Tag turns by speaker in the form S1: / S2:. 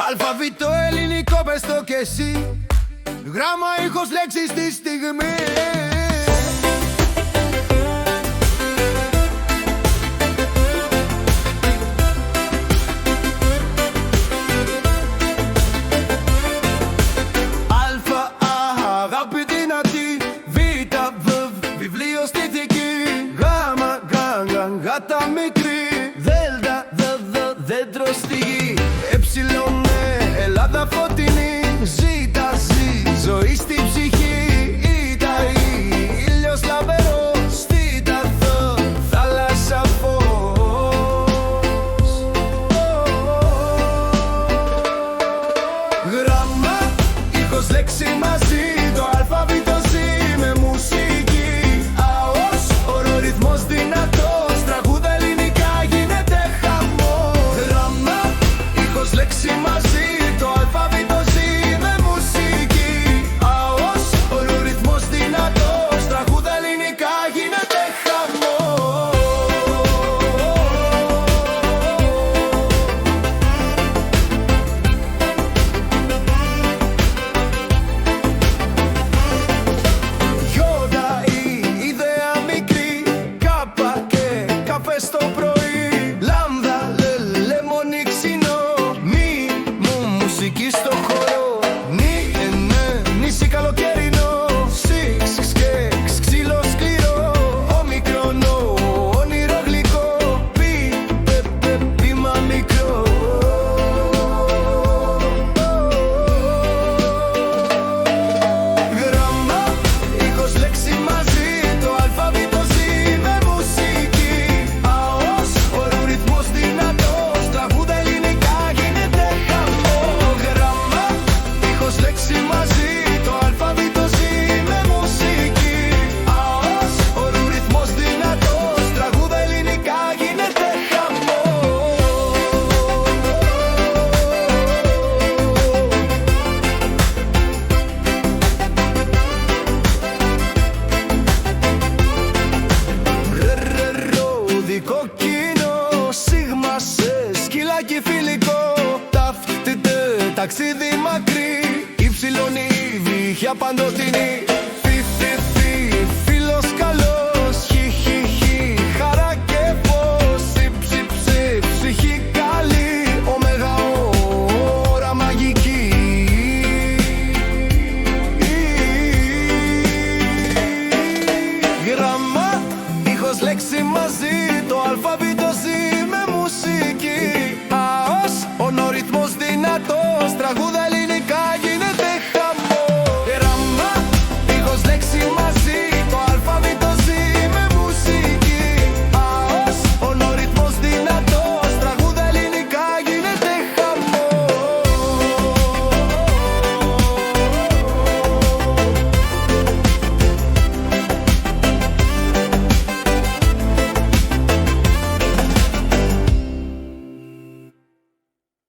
S1: Αλφαβητό ελληνικό πες το κι εσύ. Γράμμα, ήχος, λέξεις στη στιγμή. Αλφα, αγάπη δυνατή. Β, βιβλίο στη θήκη. Γάμα, γάτα μικρή. Δέλτα, δέντρο στη γη. Εψιλον, Ελλάδα φωτεινή. Ζήτα, ζωή στη ψυχή. Ήτα, ήλιος λαμπερός. Θήτα, θάλασσα φως. Γράμμα, ήχος, λέξη μαζί. Το αλφαβήτο ζει με μουσική. ΑΟΣ, ορορυθμός δυνατός. Τραγούδα ελληνικά, γίνεται χαμός. Γράμμα, ήχος, λέξη μαζί. Το αλφαβήτο ζει με μουσική. ΑΟΣ, ορορυθμός δυνατός. Τραγούδα ελληνικά, γίνεται χαμός. Γιώτα, η ιδέα μικρή. Κάπα και καφέ στο πρωί. Λάμδα, λεμόνι ξινό. Μη μου μουσική στο χώρο. Νησί καλοκαιρινό. Ξύλο σκληρό. Ομικρονό, όνειρο γλυκό. Πήμα μικρό. Γράμμα, ήχος, λέξη μαζί. Το αλφαβήτο ζει με μουσική. ΑΟΣ, ορορυθμός δυνατός. Τραγούδα ελληνικά, γίνεται χαμό. Γράμμα, ήχος, λέξη μαζί. Το αλφαβήτο ζει με μουσική. ΑΟΣ, ορορυθμός δυνατός. Τραγούδα ελληνικά, γίνεται χαμό. Δικό κοινό, σίγμα σε σκυλάκι φιλικό. Ταξίδι μακρύ, υψηλόν η βύχια παντοτινή. Φίλος καλός, χαρά και φως. Ψυχή καλή, ωμέγα ώρα μαγική. Γράμμα, ήχος, λέξη μαζί. Το αλφαβήτο ζει με μουσική. ΑΟΣ, ο ρυθμός δυνατός. Τραγούδα